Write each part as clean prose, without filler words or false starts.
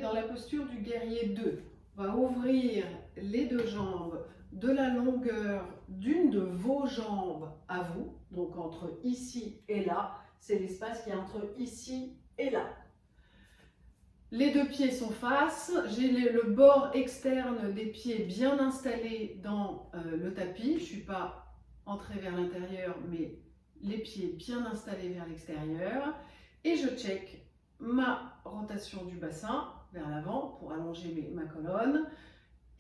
dans la posture du guerrier 2. On va ouvrir les deux jambes de la longueur d'une de vos jambes à vous. Donc entre ici et là, c'est l'espace qui est entre ici et là. Les deux pieds sont face, j'ai le bord externe des pieds bien installé dans le tapis. Je ne suis pas entrée vers l'intérieur, mais les pieds bien installés vers l'extérieur. Et je check ma rotation du bassin vers l'avant pour allonger ma colonne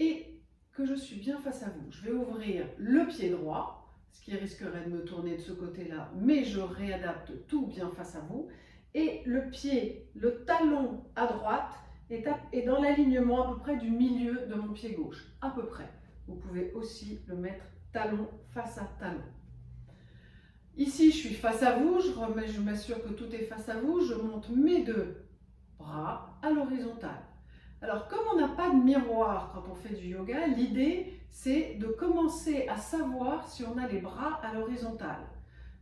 et que je suis bien face à vous. Je vais ouvrir le pied droit, ce qui risquerait de me tourner de ce côté-là, mais je réadapte tout bien face à vous. Et le pied, le talon à droite, est dans l'alignement à peu près du milieu de mon pied gauche, à peu près. Vous pouvez aussi le mettre talon face à talon. Ici, je suis face à vous, je m'assure que tout est face à vous, je monte mes deux bras à l'horizontale. Alors, comme on n'a pas de miroir quand on fait du yoga, l'idée, c'est de commencer à savoir si on a les bras à l'horizontale.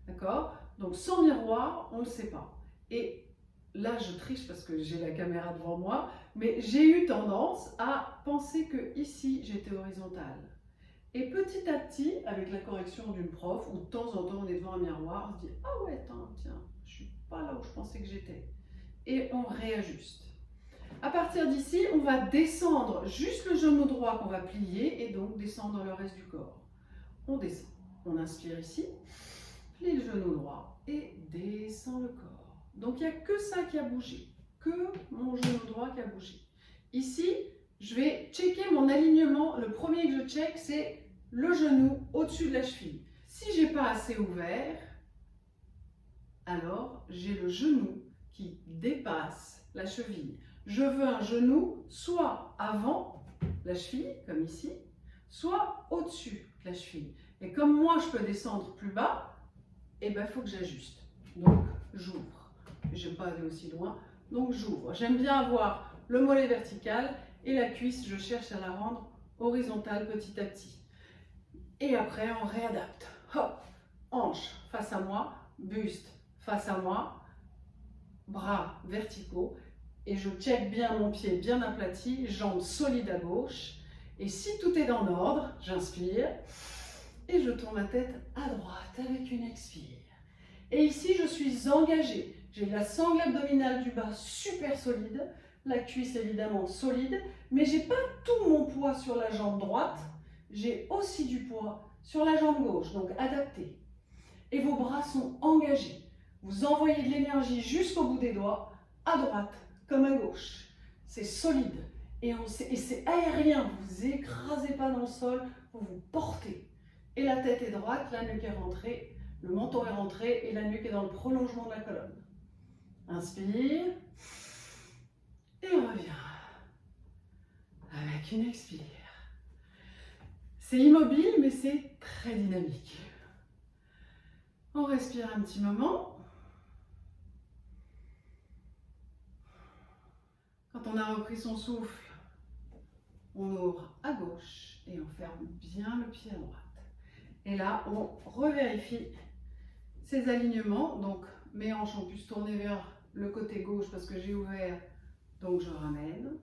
D'accord? Donc, sans miroir, on ne le sait pas. Et là, je triche parce que j'ai la caméra devant moi, mais j'ai eu tendance à penser que ici, j'étais horizontale. Et petit à petit, avec la correction d'une prof, ou de temps en temps on est devant un miroir, on se dit « Ah ouais, tiens, je suis pas là où je pensais que j'étais ». Et on réajuste. À partir d'ici, on va descendre juste le genou droit qu'on va plier et donc descendre le reste du corps. On descend. On inspire ici, plie le genou droit et descend le corps. Donc il n'y a que ça qui a bougé, que mon genou droit qui a bougé. Ici, je vais checker mon alignement. Le premier que je check, c'est le genou au-dessus de la cheville. Si je n'ai pas assez ouvert, alors j'ai le genou qui dépasse la cheville. Je veux un genou soit avant la cheville, comme ici, soit au-dessus de la cheville. Et comme moi, je peux descendre plus bas, eh ben, il faut que j'ajuste. Donc, j'ouvre. Je n'aime pas aller aussi loin, donc j'ouvre. J'aime bien avoir le mollet vertical et la cuisse, je cherche à la rendre horizontale petit à petit. Et après, on réadapte. Hop, hanche face à moi, buste face à moi, bras verticaux. Et je check bien mon pied bien aplati, jambes solides à gauche. Et si tout est dans l'ordre, j'inspire et je tourne ma tête à droite avec une expire. Et ici, je suis engagée. J'ai la sangle abdominale du bas super solide, la cuisse évidemment solide, mais j'ai pas tout mon poids sur la jambe droite. J'ai aussi du poids sur la jambe gauche, donc adapté. Et vos bras sont engagés. Vous envoyez de l'énergie jusqu'au bout des doigts, à droite comme à gauche. C'est solide et c'est aérien. Vous écrasez pas dans le sol, vous vous portez. Et la tête est droite, la nuque est rentrée, le menton est rentré et la nuque est dans le prolongement de la colonne. Inspire et revient avec une expire. C'est immobile, mais c'est très dynamique. On respire un petit moment. Quand on a repris son souffle, on ouvre à gauche et on ferme bien le pied à droite. Et là, on revérifie ces alignements. Donc, mes hanches ont pu se tourner vers le côté gauche parce que j'ai ouvert. Donc, je ramène.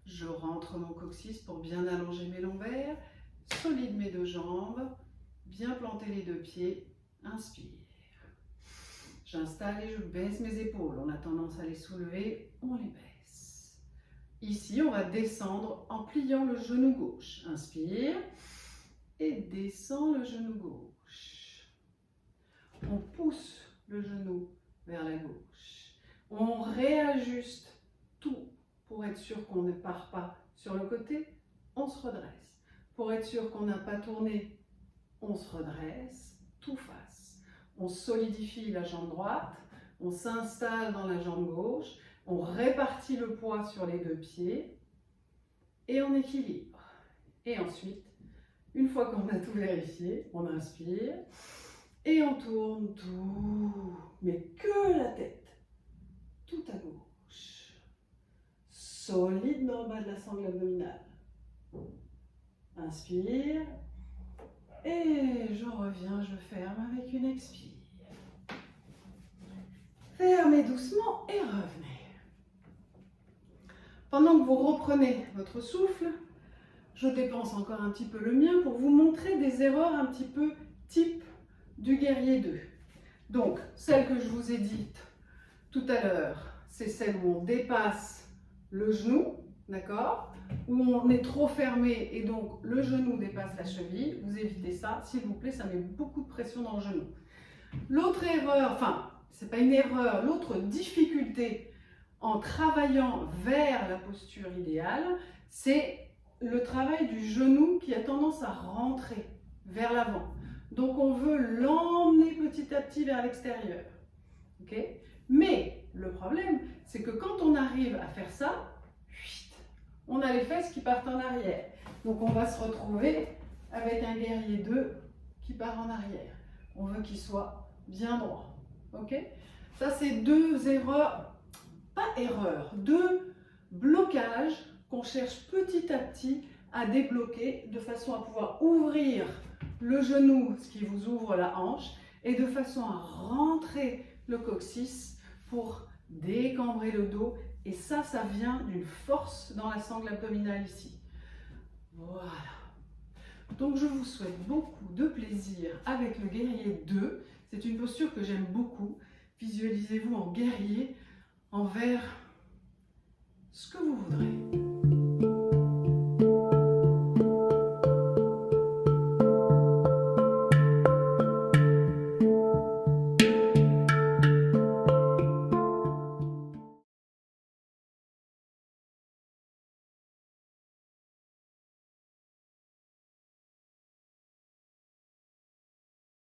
Je rentre mon coccyx pour bien allonger mes lombaires. Solide mes deux jambes. Bien planter les deux pieds. Inspire. J'installe et je baisse mes épaules. On a tendance à les soulever, on les baisse. Ici, on va descendre en pliant le genou gauche. Inspire et descend le genou gauche. On pousse le genou vers la gauche. On réajuste tout pour être sûr qu'on ne part pas sur le côté. On se redresse. Pour être sûr qu'on n'a pas tourné, on se redresse, tout face. On solidifie la jambe droite, on s'installe dans la jambe gauche, on répartit le poids sur les deux pieds et on équilibre. Et ensuite, une fois qu'on a tout vérifié, on inspire et on tourne tout, mais que la tête, tout à gauche. Solide dans le bas de la sangle abdominale. Inspire. Et je reviens, je ferme avec une expire. Fermez doucement et revenez. pendant que vous reprenez votre souffle, je dépense encore un petit peu le mien pour vous montrer des erreurs un petit peu type du guerrier 2. Donc, celle que je vous ai dite tout à l'heure, c'est celle où on dépasse le genou, d'accord? Où on est trop fermé et donc le genou dépasse la cheville. Vous évitez ça, s'il vous plaît, ça met beaucoup de pression dans le genou. L'autre erreur, enfin, c'est pas une erreur, l'autre difficulté en travaillant vers la posture idéale, c'est le travail du genou qui a tendance à rentrer vers l'avant. Donc on veut l'emmener petit à petit vers l'extérieur. Okay? Mais le problème, c'est que quand on arrive à faire ça, on a les fesses qui partent en arrière. Donc on va se retrouver avec un guerrier 2 qui part en arrière. On veut qu'il soit bien droit. Okay? Ça, c'est deux erreurs, pas erreurs, deux blocages qu'on cherche petit à petit à débloquer de façon à pouvoir ouvrir le genou, ce qui vous ouvre la hanche, et de façon à rentrer le coccyx pour décambrer le dos. Et ça vient d'une force dans la sangle abdominale ici. Voilà. Donc je vous souhaite beaucoup de plaisir avec le guerrier 2. C'est une posture que j'aime beaucoup. Visualisez-vous en guerrier envers ce que vous voudrez.